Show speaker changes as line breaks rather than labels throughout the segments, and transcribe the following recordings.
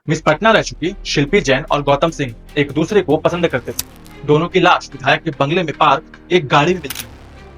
Miss Patna रह चुकी शिल्पी जैन और गौतम सिंह एक दूसरे को पसंद करते थे। दोनों की लाश विधायक के बंगले में पार्क एक गाड़ी में मिली।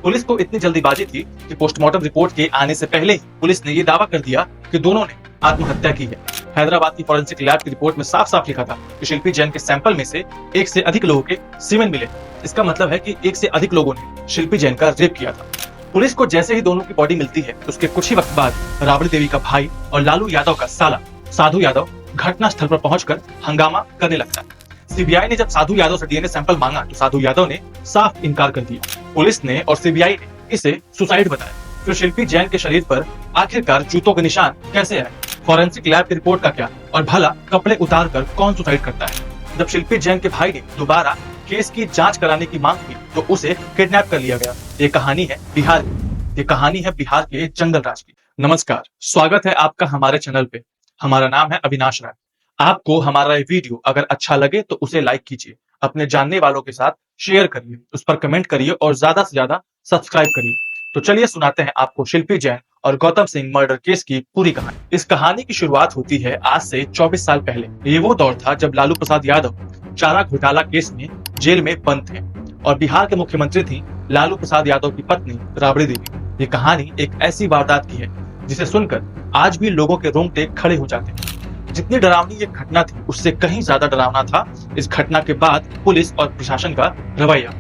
पुलिस को इतनी जल्दीबाजी थी कि पोस्टमार्टम रिपोर्ट के आने से पहले ही पुलिस ने ये दावा कर दिया कि दोनों ने आत्महत्या की है। हैदराबाद की फॉरेंसिक लैब की रिपोर्ट में साफ साफ लिखा था कि शिल्पी जैन के सैंपल में से एक से अधिक लोगों के सीमेन मिले। इसका मतलब है कि एक से अधिक लोगों ने शिल्पी जैन का रेप किया था। पुलिस को जैसे ही दोनों की बॉडी मिलती है उसके कुछ ही वक्त बाद राबड़ी देवी का भाई और लालू यादव का साला साधु यादव घटना स्थल पर पहुंचकर हंगामा करने लगता है। सीबीआई ने जब साधु यादव से डीएनए सैंपल मांगा तो साधु यादव ने साफ इनकार कर दिया। पुलिस ने और सीबीआई ने इसे सुसाइड बताया। फिर शिल्पी जैन के शरीर पर आखिरकार जूतों के निशान कैसे आए, फॉरेंसिक लैब की रिपोर्ट का क्या, और भला कपड़े उतार कर कौन सुसाइड करता है। जब शिल्पी जैन के भाई ने दोबारा केस की जांच कराने की मांग की तो उसे किडनैप कर लिया गया। ये कहानी है बिहार की। ये कहानी है बिहार के जंगल राज की। नमस्कार, स्वागत है आपका हमारे चैनल पे। हमारा नाम है अविनाश राय। आपको हमारा ये वीडियो अगर अच्छा लगे तो उसे लाइक कीजिए, अपने जानने वालों के साथ शेयर करिए, उस पर कमेंट करिए और ज्यादा से ज्यादा सब्सक्राइब करिए। तो चलिए सुनाते हैं आपको शिल्पी जैन और गौतम सिंह मर्डर केस की पूरी कहानी। इस कहानी की शुरुआत होती है आज से 24 साल पहले। ये वो दौर था जब लालू प्रसाद यादव चारा घोटाला केस में जेल में बंद थे और बिहार के मुख्यमंत्री थी लालू प्रसाद यादव की पत्नी राबड़ी देवी। ये कहानी एक ऐसी वारदात की है जिसे सुनकर आज भी लोगों के रोंगटे खड़े हो जाते हैं। जितनी डरावनी ये घटना थी उससे कहीं ज्यादा डरावना था इस घटना के बाद पुलिस और प्रशासन का रवैया।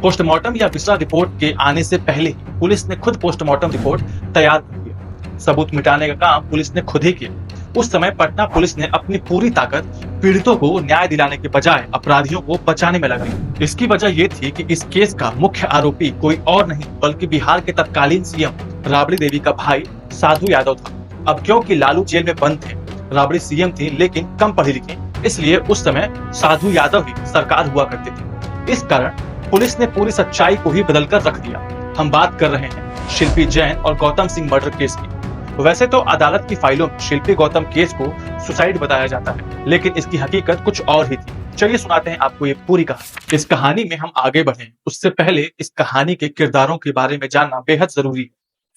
पोस्टमार्टम या विसरा रिपोर्ट के आने से पहले ही पुलिस ने खुद पोस्टमार्टम रिपोर्ट तैयार कर दिया। सबूत मिटाने का काम पुलिस ने खुद ही किया। उस समय पटना पुलिस ने अपनी पूरी ताकत पीड़ितों को न्याय दिलाने के बजाय अपराधियों को बचाने में लगाई। इसकी वजह ये थी कि इस केस का मुख्य आरोपी कोई और नहीं बल्कि बिहार के तत्कालीन सीएम राबड़ी देवी का भाई साधु यादव था। अब क्योंकि लालू जेल में बंद थे, राबड़ी सीएम थी लेकिन कम पढ़ी लिखी, इसलिए उस समय साधु यादव ही सरकार हुआ करते थे। इस कारण पुलिस ने पूरी सच्चाई को ही बदलकर रख दिया। हम बात कर रहे हैं शिल्पी जैन और गौतम सिंह मर्डर केस की। वैसे तो अदालत की फाइलों में शिल्पी गौतम केस को सुसाइड बताया जाता है, लेकिन इसकी हकीकत कुछ और ही थी। चलिए सुनाते हैं आपको ये पूरी कहानी। इस कहानी में हम आगे बढ़े उससे पहले इस कहानी के किरदारों के बारे में जानना बेहद जरूरी है।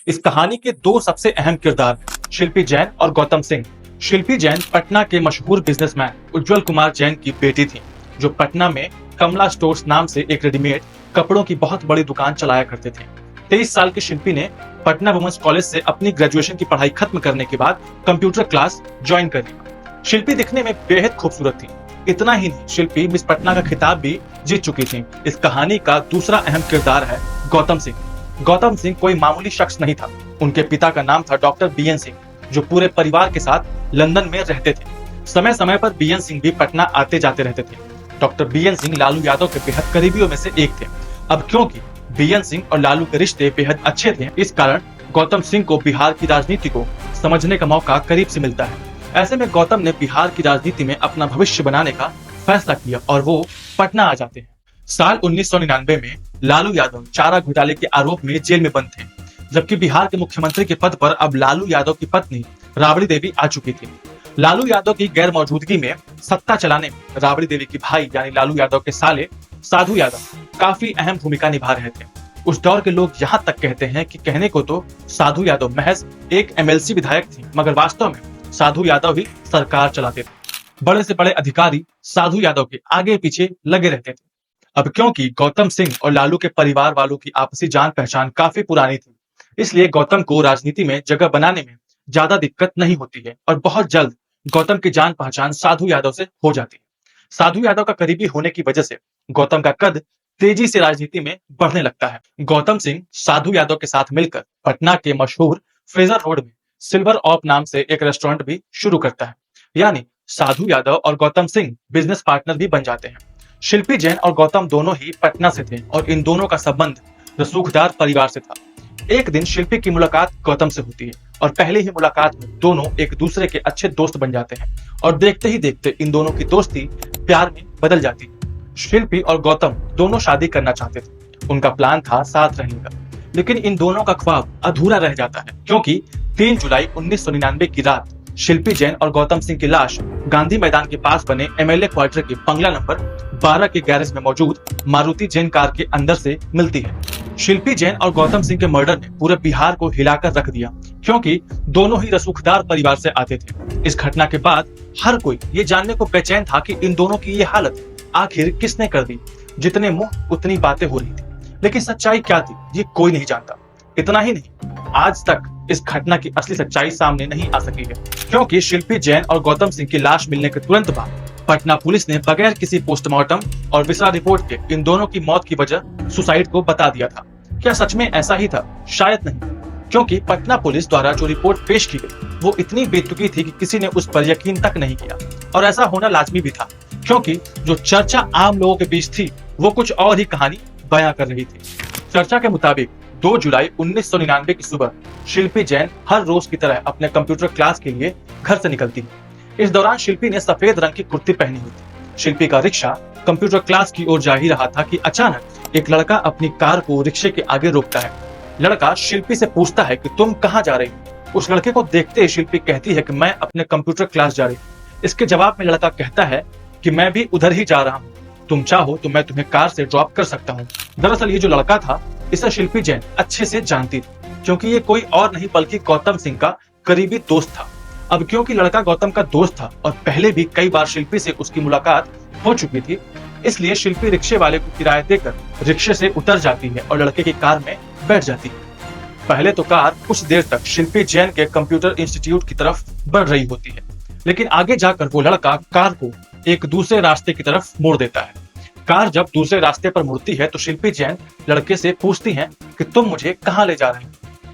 इस कहानी के दो सबसे अहम किरदार शिल्पी जैन और गौतम सिंह। शिल्पी जैन पटना के मशहूर बिजनेसमैन उज्जवल कुमार जैन की बेटी थी, जो पटना में कमला स्टोर्स नाम से एक रेडीमेड कपड़ों की बहुत बड़ी दुकान चलाया करते थे। 23 साल की शिल्पी ने पटना वुमेन्स कॉलेज से अपनी ग्रेजुएशन की पढ़ाई खत्म करने के बाद कंप्यूटर क्लास ज्वाइन कर ली। शिल्पी दिखने में बेहद खूबसूरत थी। इतना ही नहीं, शिल्पी मिस पटना का खिताब भी जीत चुकी थी। इस कहानी का दूसरा अहम किरदार है गौतम सिंह। गौतम सिंह कोई मामूली शख्स नहीं था। उनके पिता का नाम था डॉक्टर बीएन सिंह, जो पूरे परिवार के साथ लंदन में रहते थे। समय समय पर बीएन सिंह भी पटना आते जाते रहते थे। डॉक्टर बीएन सिंह लालू यादव के बेहद करीबियों में से एक थे। अब क्योंकि बीएन सिंह और लालू के रिश्ते बेहद अच्छे थे, इस कारण गौतम सिंह को बिहार की राजनीति को समझने का मौका करीब से मिलता है। ऐसे में गौतम ने बिहार की राजनीति में अपना भविष्य बनाने का फैसला किया और वो पटना आ जाते हैं। साल 1999 में लालू यादव चारा घोटाले के आरोप में जेल में बंद थे, जबकि बिहार के मुख्यमंत्री के पद पर अब लालू यादव की पत्नी राबड़ी देवी आ चुकी थी। लालू यादव की गैर मौजूदगी में सत्ता चलाने में राबड़ी देवी के भाई यानी लालू यादव के साले साधु यादव काफी अहम भूमिका निभा रहे थे। उस दौर के लोग यहाँ तक कहते हैं कि कहने को तो साधु यादव महज एक एमएलसी विधायक थी, मगर वास्तव में साधु यादव ही सरकार चलाते थे। बड़े से बड़े अधिकारी साधु यादव के आगे पीछे लगे रहते थे। अब क्योंकि गौतम सिंह और लालू के परिवार वालों की आपसी जान पहचान काफी पुरानी थी, इसलिए गौतम को राजनीति में जगह बनाने में ज्यादा दिक्कत नहीं होती है और बहुत जल्द गौतम की जान पहचान साधु यादव से हो जाती है। साधु यादव का करीबी होने की वजह से गौतम का कद तेजी से राजनीति में बढ़ने लगता है। गौतम सिंह साधु यादव के साथ मिलकर पटना के मशहूर फ्रेजर रोड में सिल्वर ऑप नाम से एक रेस्टोरेंट भी शुरू करता है, यानी साधु यादव और गौतम सिंह बिजनेस पार्टनर भी बन जाते हैं। शिल्पी जैन और गौतम दोनों ही पटना से थे और इन दोनों का संबंध रसूखदार परिवार से था। एक दिन शिल्पी की मुलाकात गौतम से होती है और पहले ही मुलाकात में दोनों एक दूसरे के अच्छे दोस्त बन जाते हैं और देखते ही देखते इन दोनों की दोस्ती प्यार में बदल जाती है। शिल्पी और गौतम दोनों शादी करना चाहते थे। उनका प्लान था साथ रहने का, लेकिन इन दोनों का ख्वाब अधूरा रह जाता है क्योंकि 3 जुलाई 1999 की रात शिल्पी जैन और गौतम सिंह की लाश गांधी मैदान के पास बने एमएलए क्वार्टर के बंगला नंबर 12 के गैरेज में मौजूद मारुति जैन कार के अंदर से मिलती है। शिल्पी जैन और गौतम सिंह के मर्डर ने पूरे बिहार को हिलाकर रख दिया क्योंकि दोनों ही रसूखदार परिवार से आते थे। इस घटना के बाद हर कोई ये जानने को बेचैन था कि इन दोनों की ये हालत आखिर किसने कर दी। जितने मुंह उतनी बातें हो रही थी, लेकिन सच्चाई क्या थी ये कोई नहीं जानता। इतना ही नहीं, आज तक इस घटना की असली सच्चाई सामने नहीं आ सकी है, क्योंकि शिल्पी जैन और गौतम सिंह की लाश मिलने के तुरंत बाद पटना पुलिस ने बगैर किसी पोस्टमार्टम और विसरा रिपोर्ट के इन दोनों की मौत की वजह सुसाइड को बता दिया था। क्या सच में ऐसा ही था? शायद नहीं, क्योंकि पटना पुलिस द्वारा जो रिपोर्ट पेश की गई वो इतनी बेतुकी थी कि किसी ने उस पर यकीन तक नहीं किया। और ऐसा होना लाजमी भी था, क्योंकि जो चर्चा आम लोगों के बीच थी वो कुछ और ही कहानी बयां कर रही थी। चर्चा के मुताबिक 2 जुलाई 1999 की सुबह शिल्पी जैन हर रोज की तरह अपने कंप्यूटर क्लास के लिए घर से निकलती है। इस दौरान शिल्पी ने सफेद रंग की कुर्ती पहनी हुई थी। शिल्पी का रिक्शा कंप्यूटर क्लास की ओर जा ही रहा था कि अचानक एक लड़का अपनी कार को रिक्शे के आगे रोकता है। लड़का शिल्पी से पूछता है कि तुम कहाँ जा रही हो? उस लड़के को देखते ही शिल्पी कहती है कि मैं अपने कंप्यूटर क्लास जा रही हूँ। इसके जवाब में लड़का कहता है कि मैं भी उधर ही जा रहा हूँ, तुम चाहो तो मैं तुम्हें कार से ड्रॉप कर सकता हूँ। दरअसल ये जो लड़का था इसे शिल्पी जैन अच्छे से जानती थी, क्योंकि ये कोई और नहीं बल्कि गौतम सिंह का करीबी दोस्त था। अब क्योंकि लड़का गौतम का दोस्त था और पहले भी कई बार शिल्पी से उसकी मुलाकात हो चुकी थी, इसलिए शिल्पी रिक्शे वाले को किराया देकर रिक्शे से उतर जाती है और लड़के की कार में बैठ जाती है। पहले तो कार कुछ देर तक शिल्पी जैन के कंप्यूटर इंस्टीट्यूट की तरफ बढ़ रही होती है, लेकिन आगे जाकर वो लड़का कार को एक दूसरे रास्ते की तरफ मोड़ देता है। कार जब दूसरे रास्ते पर मुड़ती है तो शिल्पी जैन लड़के से पूछती हैं कि तुम मुझे कहाँ ले जा रहे हो?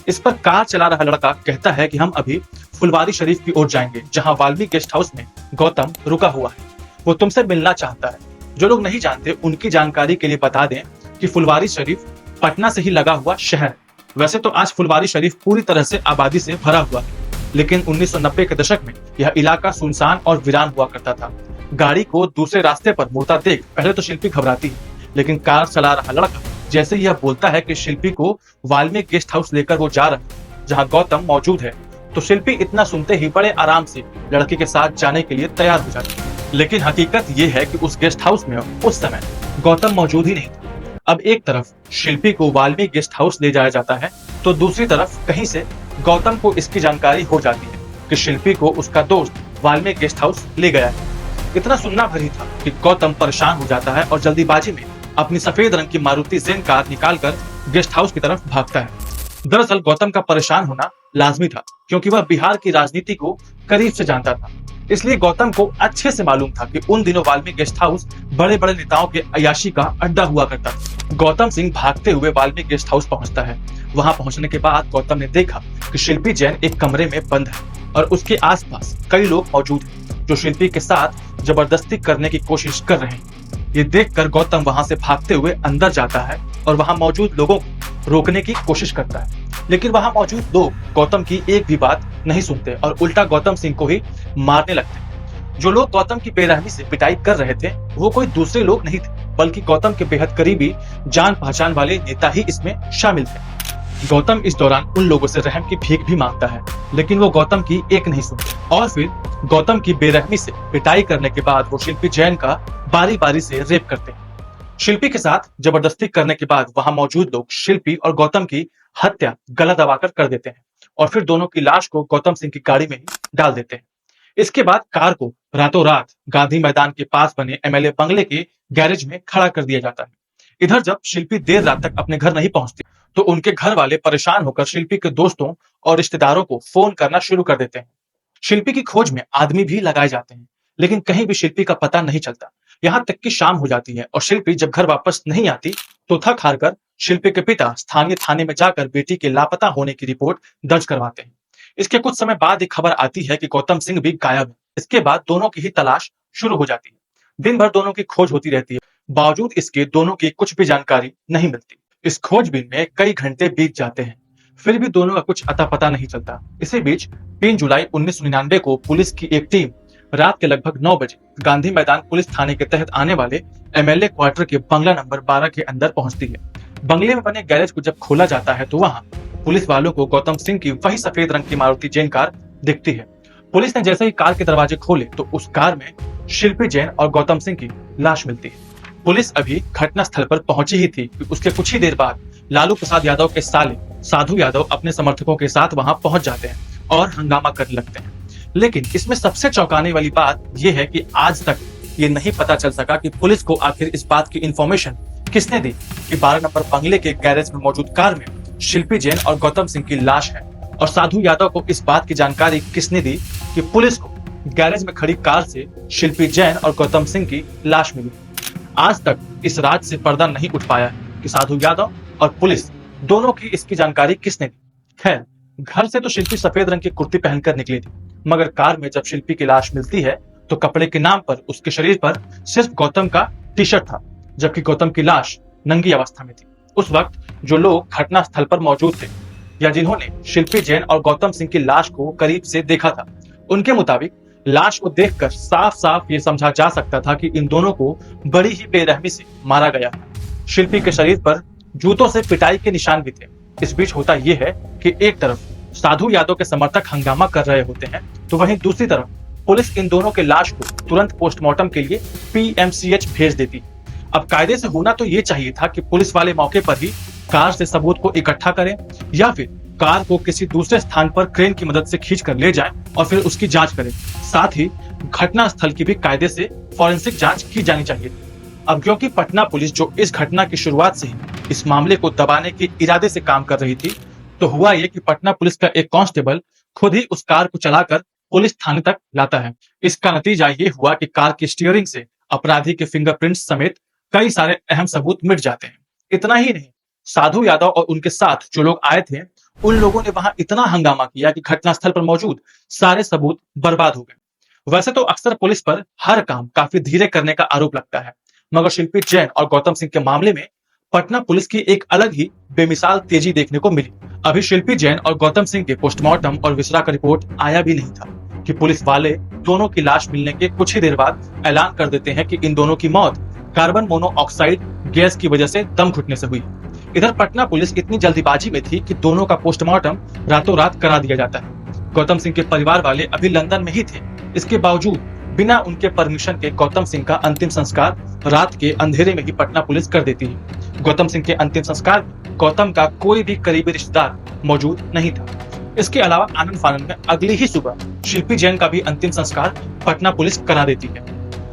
इस पर कार चला रहा लड़का कहता है कि हम अभी फुलवारी शरीफ की ओर जाएंगे, जहां वाल्मीकि गेस्ट हाउस में गौतम रुका हुआ है। वो तुमसे मिलना चाहता है। जो लोग नहीं जानते उनकी जानकारी के लिए बता दें कि फुलवारी शरीफ पटना से ही लगा हुआ शहर है। वैसे तो आज फुलवारी शरीफ पूरी तरह से आबादी से भरा हुआ है, लेकिन 1990 के दशक में यह इलाका सुनसान और वीरान हुआ करता था। गाड़ी को दूसरे रास्ते पर मुड़ता देख पहले तो शिल्पी घबराती है, लेकिन कार चला रहा लड़का जैसे ही यह बोलता है कि शिल्पी को वाल्मीकि गेस्ट हाउस लेकर वो जा रहा है जहां गौतम मौजूद है, तो शिल्पी इतना सुनते ही बड़े आराम से लड़के के साथ जाने के लिए तैयार हो जाती है। लेकिन हकीकत ये है कि उस गेस्ट हाउस में उस समय गौतम मौजूद ही नहीं था। अब एक तरफ शिल्पी को वाल्मीकि गेस्ट हाउस ले जाया जाता है, तो दूसरी तरफ कहीं से गौतम को इसकी जानकारी हो जाती है कि शिल्पी को उसका दोस्त वाल्मीकि गेस्ट हाउस ले गया है। इतना सुनना भरी था कि गौतम परेशान हो जाता है और जल्दीबाजी में अपनी सफेद रंग की मारुति जेन कार निकालकर गेस्ट हाउस की तरफ भागता है। दरअसल गौतम का परेशान होना लाजमी था, क्योंकि वह बिहार की राजनीति को करीब से जानता था। इसलिए गौतम को अच्छे से मालूम था कि उन दिनों वाल्मीकि गेस्ट हाउस बड़े बड़े नेताओं के अय्याशी का अड्डा हुआ करता था। गौतम सिंह भागते हुए वाल्मीकि गेस्ट हाउस पहुंचता है। वहां पहुंचने के बाद गौतम ने देखा कि शिल्पी जैन एक कमरे में बंद है और उसके आसपास कई लोग मौजूद हैं जो शिल्पी के साथ जबरदस्ती करने की कोशिश कर रहे हैं। ये देखकर गौतम वहां से भागते हुए अंदर जाता है और वहां मौजूद लोगों को रोकने की कोशिश करता है, लेकिन वहां मौजूद लोग गौतम की एक भी बात नहीं सुनते और उल्टा गौतम सिंह को ही मारने लगते हैं। जो लोग गौतम की बेरहमी से पिटाई कर रहे थे वो कोई दूसरे लोग नहीं थे, बल्कि गौतम के बेहद करीबी जान पहचान वाले नेता ही इसमें शामिल थे। गौतम इस दौरान उन लोगों से रहम की भीख भी मांगता है, लेकिन वो गौतम की एक नहीं सुनते और फिर गौतम की बेरहमी से पिटाई करने के बाद वो शिल्पी जैन का बारी बारी से रेप करते हैं। शिल्पी के साथ जबरदस्ती करने के बाद वहां मौजूद लोग शिल्पी और गौतम की हत्या गला दबाकर कर देते हैं और फिर दोनों की लाश को गौतम सिंह की गाड़ी में ही डाल देते हैं। इसके बाद कार को रातों रात गांधी मैदान के पास बने एमएलए बंगले के गैरेज में खड़ा कर दिया जाता है। इधर जब शिल्पी देर रात तक अपने घर नहीं पहुंचती तो उनके घर वाले परेशान होकर शिल्पी के दोस्तों और रिश्तेदारों को फोन करना शुरू कर देते हैं। शिल्पी की खोज में आदमी भी लगाए जाते हैं, लेकिन कहीं भी शिल्पी का पता नहीं चलता। यहाँ तक कि शाम हो जाती है और शिल्पी जब घर वापस नहीं आती तो थक हार कर शिल्पी के पिता स्थानीय थाने में जाकर बेटी के लापता होने की रिपोर्ट दर्ज करवाते हैं। इसके कुछ समय बाद एक खबर आती है कि गौतम सिंह भी गायब है। इसके बाद दोनों की ही तलाश शुरू हो जाती है। दिन भर दोनों की खोज होती रहती है, बावजूद इसके दोनों की कुछ भी जानकारी नहीं मिलती। इस खोजबीन में कई घंटे बीत जाते हैं, फिर भी दोनों का कुछ अता पता नहीं चलता। इसी बीच 3 जुलाई 1999 को पुलिस की एक टीम रात के लगभग 9 बजे गांधी मैदान पुलिस थाने के तहत आने वाले एमएलए क्वार्टर के बंगला नंबर 12 के अंदर पहुंचती है। बंगले में बने गैरेज को जब खोला जाता है तो वहां पुलिस वालों को गौतम सिंह की वही सफेद रंग की मारुति जैन कार दिखती है। पुलिस ने जैसे ही कार के दरवाजे खोले तो उस कार में शिल्पी जैन और गौतम सिंह की लाश मिलती है। पुलिस अभी घटना स्थल पर पहुंची ही थी कि उसके कुछ ही देर बाद लालू प्रसाद यादव के साले साधु यादव अपने समर्थकों के साथ वहां पहुंच जाते हैं और हंगामा करने लगते हैं। लेकिन इसमें सबसे चौंकाने वाली बात यह है कि आज तक ये नहीं पता चल सका कि पुलिस को आखिर इस बात की इंफॉर्मेशन किसने दी कि 12 नंबर बंगले के गैरेज में मौजूद कार में शिल्पी जैन और गौतम सिंह की लाश है, और साधु यादव को इस बात की जानकारी किसने दी कि पुलिस को गैरेज में खड़ी कार से शिल्पी जैन और गौतम सिंह की लाश मिली। आज तक इस राज से पर्दा नहीं उठ पाया कि साधु यादव और पुलिस दोनों की इसकी जानकारी किसने दी। खैर, घर से तो शिल्पी सफेद रंग की कुर्ती पहनकर निकली थी, मगर कार में जब शिल्पी की लाश मिलती है तो कपड़े के नाम पर उसके शरीर पर सिर्फ गौतम का टी शर्ट था, जबकि गौतम की लाश नंगी अवस्था में थी। उस वक्त जो लोग घटना स्थल पर मौजूद थे या जिन्होंने शिल्पी जैन और गौतम सिंह की लाश को करीब से देखा था, उनके मुताबिक लाश को देखकर साफ साफ ये समझा जा सकता था कि इन दोनों को बड़ी ही बेरहमी से मारा गया। शिल्पी के शरीर पर जूतों से पिटाई के निशान भी थे। इस बीच होता यह है कि एक तरफ साधु यादव के समर्थक हंगामा कर रहे होते हैं, तो वहीं दूसरी तरफ पुलिस इन दोनों के लाश को तुरंत पोस्टमार्टम के लिए पीएमसीएच भेज देती। अब कायदे से होना तो ये चाहिए था कि पुलिस वाले मौके पर ही कार से सबूत को इकट्ठा करें या फिर कार को किसी दूसरे स्थान पर क्रेन की मदद से खींचकर ले जाएं और फिर उसकी जांच करें। साथ ही घटना स्थल की भी कायदे से फॉरेंसिक जांच की जानी चाहिए। अब क्योंकि पटना पुलिस जो इस घटना की शुरुआत से ही इस मामले को दबाने के इरादे से काम कर रही थी, तो हुआ ये कि पटना पुलिस का एक कांस्टेबल खुद ही उस कार को चलाकर पुलिस थाने तक लाता है। इसका नतीजा ये हुआ कि कार की स्टीयरिंग से अपराधी के फिंगरप्रिंट्स समेत कई सारे अहम सबूत मिट जाते हैं। इतना ही नहीं, साधु यादव और उनके साथ जो लोग आए थे, उन लोगों ने वहां इतना हंगामा किया कि घटनास्थल पर मौजूद सारे सबूत बर्बाद हो गए। वैसे तो अक्सर पुलिस पर हर काम काफी धीरे करने का आरोप लगता है, मगर शिल्पी जैन और गौतम सिंह के मामले में पटना पुलिस की एक अलग ही बेमिसाल तेजी देखने को मिली। अभी शिल्पी जैन और गौतम सिंह के पोस्टमार्टम और विसरा का रिपोर्ट आया भी नहीं था कि पुलिस वाले दोनों की लाश मिलने के कुछ ही देर बाद ऐलान कर देते हैं कि इन दोनों की मौत कार्बन मोनोऑक्साइड गैस की वजह से दम घुटने से हुई। इधर पटना पुलिस इतनी जल्दीबाजी में थी कि दोनों का पोस्टमार्टम रातों रात करा दिया जाता है। गौतम सिंह के परिवार वाले अभी लंदन में ही थे, इसके बावजूद बिना उनके परमिशन के गौतम सिंह का अंतिम संस्कार रात के अंधेरे में ही पटना पुलिस कर देती है। गौतम सिंह के अंतिम संस्कार में गौतम का कोई भी करीबी रिश्तेदार मौजूद नहीं था। इसके अलावा आनंद फानंद में अगली ही सुबह शिल्पी जैन का भी अंतिम संस्कार पटना पुलिस करा देती है।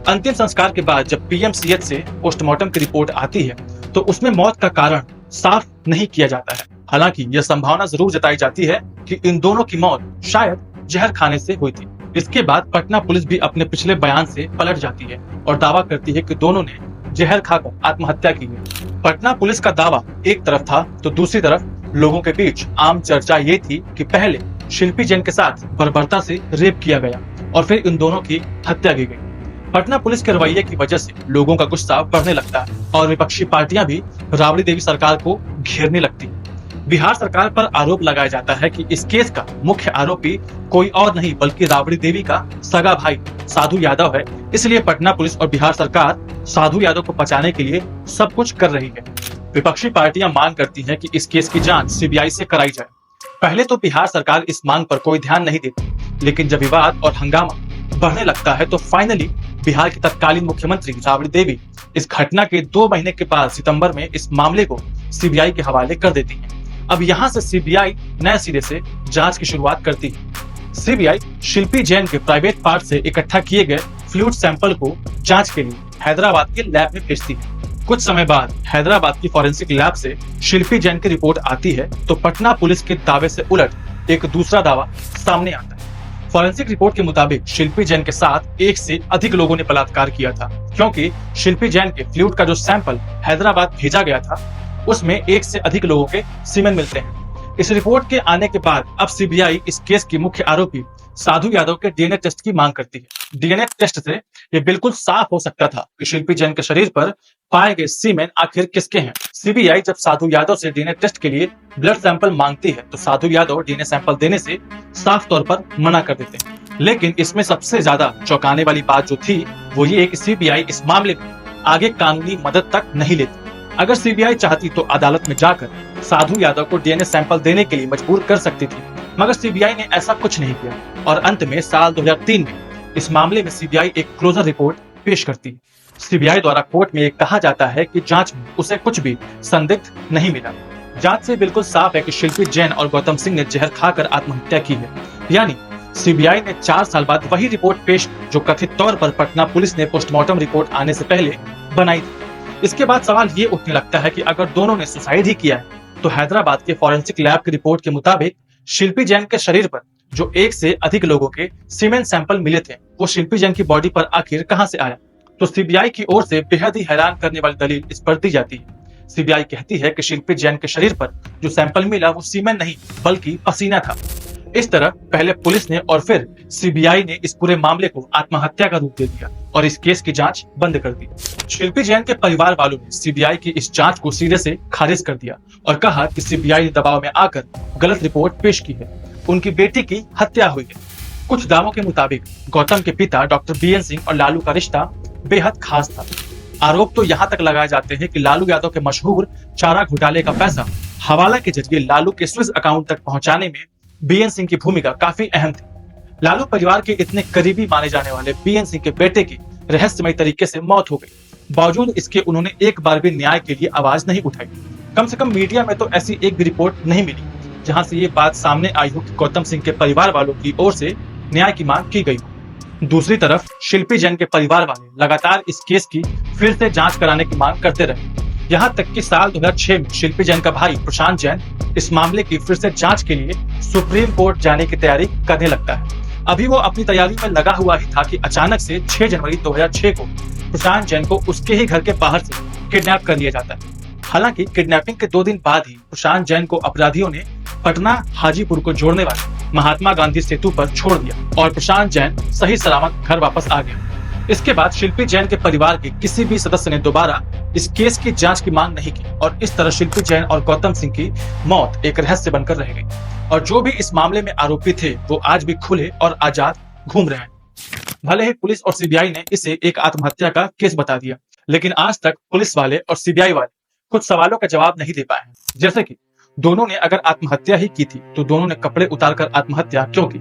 अंतिम संस्कार के बाद जब पीएमसीएच से पोस्टमार्टम की रिपोर्ट आती है तो उसमें मौत का कारण साफ नहीं किया जाता है। हालांकि यह संभावना जरूर जताई जाती है कि इन दोनों की मौत शायद जहर खाने से हुई थी। इसके बाद पटना पुलिस भी अपने पिछले बयान से पलट जाती है और दावा करती है कि दोनों ने जहर खाकर आत्महत्या की है। पटना पुलिस का दावा एक तरफ था तो दूसरी तरफ लोगों के बीच आम चर्चा ये थी कि पहले शिल्पी जैन के साथ बर्बरता से रेप किया गया और फिर इन दोनों की हत्या की गई। पटना पुलिस के रवैये की वजह से लोगों का गुस्सा बढ़ने लगता है और विपक्षी पार्टियां भी राबड़ी देवी सरकार को घेरने लगती हैं। बिहार सरकार पर आरोप लगाया जाता है कि इस केस का मुख्य आरोपी कोई और नहीं बल्कि राबड़ी देवी का सगा भाई साधु यादव है। इसलिए पटना पुलिस और बिहार सरकार साधु यादव को बचाने के लिए सब कुछ कर रही है। विपक्षी पार्टियां मांग करती हैं कि इस केस की जांच सीबीआई से कराई जाए। पहले तो बिहार सरकार इस मांग पर कोई ध्यान नहीं देती, लेकिन जब विवाद और हंगामा बढ़ने लगता है तो फाइनली बिहार की तत्कालीन मुख्यमंत्री राबड़ी देवी इस घटना के 2 महीने के बाद सितंबर में इस मामले को सीबीआई के हवाले कर देती है। अब यहाँ से सीबीआई नए सिरे से जांच की शुरुआत करती है। सीबीआई शिल्पी जैन के प्राइवेट पार्ट से इकट्ठा किए गए फ्लूइड सैंपल को जांच के लिए हैदराबाद के लैब में भेजती है। कुछ समय बाद हैदराबाद की फॉरेंसिक लैब से शिल्पी जैन की रिपोर्ट आती है तो पटना पुलिस के दावे से उलट एक दूसरा दावा सामने आता है। फॉरेंसिक रिपोर्ट के मुताबिक शिल्पी जैन के साथ एक से अधिक लोगों ने बलात्कार किया था, क्योंकि शिल्पी जैन के फ्लूइड का जो सैंपल हैदराबाद भेजा गया था उसमें एक से अधिक लोगों के सीमेन मिलते हैं। इस रिपोर्ट के आने के बाद अब सीबीआई इस केस की मुख्य आरोपी साधु यादव के डीएनए टेस्ट की मांग करती है। डीएनए टेस्ट से ये बिल्कुल साफ हो सकता था कि शिल्पी जैन के शरीर पर पाए गए सीमेन आखिर किसके हैं। सीबीआई जब साधु यादव से डीएनए टेस्ट के लिए ब्लड सैंपल मांगती है तो साधु यादव डीएनए सैंपल देने से साफ तौर पर मना कर देते हैं। लेकिन इसमें सबसे ज्यादा चौंकाने वाली बात जो थी वो ये कि सीबीआई इस मामले में आगे कानूनी मदद तक नहीं लेती। अगर सीबीआई चाहती तो अदालत में जाकर साधु यादव को डीएनए सैंपल देने के लिए मजबूर कर सकती थी, मगर सीबीआई ने ऐसा कुछ नहीं किया और अंत में साल 2003 में इस मामले में सीबीआई एक क्लोजर रिपोर्ट पेश करती है। सीबीआई द्वारा कोर्ट में कहा जाता है कि जांच में उसे कुछ भी संदिग्ध नहीं मिला। जांच से बिल्कुल साफ है कि शिल्पी जैन और गौतम सिंह ने जहर खाकर आत्महत्या की है। यानी सीबीआई ने 4 साल बाद वही रिपोर्ट पेश की जो कथित तौर पर पटना पुलिस ने पोस्टमार्टम रिपोर्ट आने से पहले बनाई थी। इसके बाद सवाल ये उठने लगता है कि अगर दोनों ने सुसाइड ही किया है तो हैदराबाद के फॉरेंसिक लैब की रिपोर्ट के मुताबिक शिल्पी जैन के शरीर पर जो 1 से अधिक लोगों के सीमेंट सैंपल मिले थे वो शिल्पी जैन की बॉडी पर आखिर कहां से आया। तो सीबीआई की ओर से बेहद ही हैरान करने वाली दलील इस पर दी जाती है। सीबीआई कहती है कि शिल्पी जैन के शरीर पर जो सैंपल मिला वो सीमेंट नहीं बल्कि पसीना था। इस तरह पहले पुलिस ने और फिर सीबीआई ने इस पूरे मामले को आत्महत्या का रूप दे दिया और इस केस की जांच बंद कर दी। शिल्पी जैन के परिवार वालों ने सीबीआई की इस जांच को सिरे से खारिज कर दिया और कहा कि सीबीआई ने दबाव में आकर गलत रिपोर्ट पेश की है। उनकी बेटी की हत्या हुई है। कुछ दावों के मुताबिक गौतम के पिता डॉक्टर बीएन सिंह और लालू का रिश्ता बेहद खास था। आरोप तो यहाँ तक लगाए जाते हैं कि लालू यादव के मशहूर चारा घोटाले का पैसा हवाला के जरिए लालू के स्विस अकाउंट तक पहुंचाने में बीएन सिंह की भूमिका काफी अहम थी। लालू परिवार के इतने करीबी माने जाने वाले बीएन सिंह के बेटे की रहस्यमय तरीके से मौत हो गई। बावजूद इसके उन्होंने एक बार भी न्याय के लिए आवाज नहीं उठाई। कम से कम मीडिया में तो ऐसी एक भी रिपोर्ट नहीं मिली जहां से ये बात सामने आई हो कि गौतम सिंह के परिवार वालों की ओर से न्याय की मांग की गई हो। दूसरी तरफ शिल्पी जैन के परिवार वाले लगातार इस केस की फिर से जांच कराने की मांग करते रहे। यहाँ तक कि साल 2006 में शिल्पी जैन का भाई प्रशांत जैन इस मामले की फिर से जांच के लिए सुप्रीम कोर्ट जाने की तैयारी करने लगता है। अभी वो अपनी तैयारी में लगा हुआ ही था कि अचानक से 6 जनवरी 2006 को प्रशांत जैन को उसके ही घर के बाहर से किडनैप कर लिया जाता है। हालांकि किडनैपिंग के 2 दिन बाद ही प्रशांत जैन को अपराधियों ने पटना हाजीपुर को जोड़ने वाले महात्मा गांधी सेतु पर छोड़ दिया और प्रशांत जैन सही सलामत घर वापस आ गया। इसके बाद शिल्पी जैन के परिवार के किसी भी सदस्य ने दोबारा इस केस की जांच की मांग नहीं की और इस तरह शिल्पी जैन और गौतम सिंह की मौत एक रहस्य बनकर रह गई। और जो भी इस मामले में आरोपी थे वो आज भी खुले और आजाद घूम रहे हैं। भले ही पुलिस और सीबीआई ने इसे एक आत्महत्या का केस बता दिया, लेकिन आज तक पुलिस वाले और सीबीआई वाले कुछ सवालों का जवाब नहीं दे पाए हैं। जैसे कि दोनों ने अगर आत्महत्या ही की थी तो दोनों ने कपड़े उतारकर आत्महत्या क्यों की?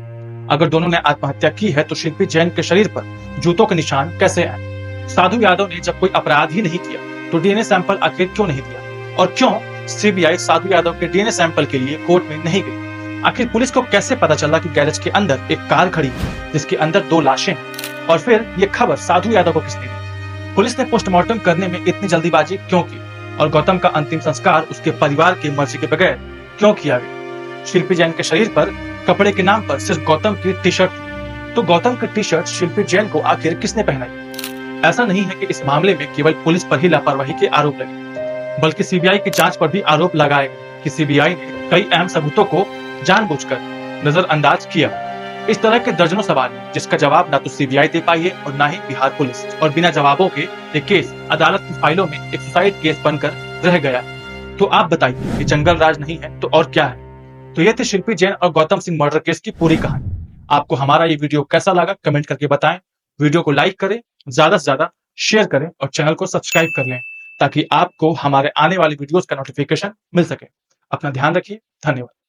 अगर दोनों ने आत्महत्या की है तो शिल्पी जैन के शरीर पर जूतों के निशान कैसे आए? साधु यादव ने जब कोई अपराध ही नहीं किया तो डीएनए सैंपल आखिर क्यों नहीं दिया? और क्यों सीबीआई साधु यादव के डीएनए सैंपल के लिए कोर्ट में नहीं गई? आखिर पुलिस को कैसे पता चला कि गैरेज के अंदर एक कार खड़ी है जिसके अंदर 2 लाशें हैं? और फिर ये खबर साधु यादव को किसने दी? पुलिस ने पोस्टमार्टम करने में इतनी जल्दीबाजी क्यों की? और गौतम का अंतिम संस्कार उसके परिवार की मर्जी के बगैर क्यों किया गया? शिल्पी जैन के शरीर पर कपड़े के नाम पर सिर्फ गौतम की टी शर्ट थी, तो गौतम की टी शर्ट शिल्पी जैन को आखिर किसने पहनाई? ऐसा नहीं है कि इस मामले में केवल पुलिस पर ही लापरवाही के आरोप लगे, बल्कि सीबीआई की जांच पर भी आरोप लगाए गए कि सीबीआई ने कई अहम सबूतों को जानबूझकर नजरअंदाज किया। इस तरह के दर्जनों सवाल हैं जिसका जवाब ना तो सीबीआई दे पाई है और ना ही बिहार पुलिस, और बिना जवाबों के ये केस अदालत की फाइलों में एक सुसाइड केस बनकर रह गया। तो आप बताइए कि जंगल राज नहीं है तो और क्या है? तो ये थे शिल्पी जैन और गौतम सिंह मर्डर केस की पूरी कहानी। आपको हमारा ये वीडियो कैसा लगा कमेंट करके बताएं। वीडियो को लाइक करें, ज्यादा से ज्यादा शेयर करें और चैनल को सब्सक्राइब कर लें ताकि आपको हमारे आने वाली वीडियोस का नोटिफिकेशन मिल सके। अपना ध्यान रखिए। धन्यवाद।